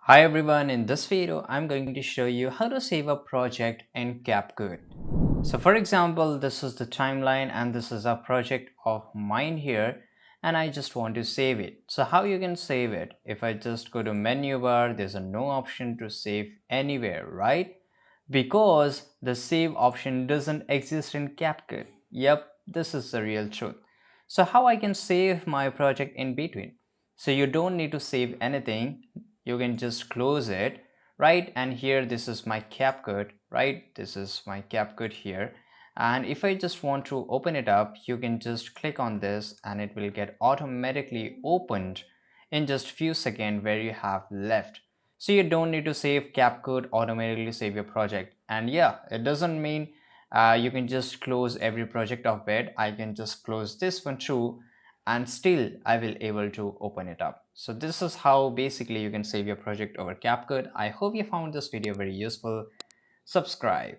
Hi everyone, in this video I'm going to show you how to save a project in CapCut. So for example, this is the timeline and this is a project of mine here and I just want to save it. So how you can save it? If I just go to menu bar, there's a no option to save anywhere, right? Because the save option doesn't exist in CapCut. Yep, this is the real truth. So how I can save my project in between? So you don't need to save anything, you can just close it, right? And here this is my CapCut, right? This is my CapCut here. And if I just want to open it up, you can just click on this and it will get automatically opened in just few seconds where you have left. So you don't need to save. CapCut automatically save your project. And yeah, it doesn't mean you can just close every project of it. I can just close this one too and still I will able to open it up. So this is how basically you can save your project over CapCut. I hope you found this video very useful. Subscribe.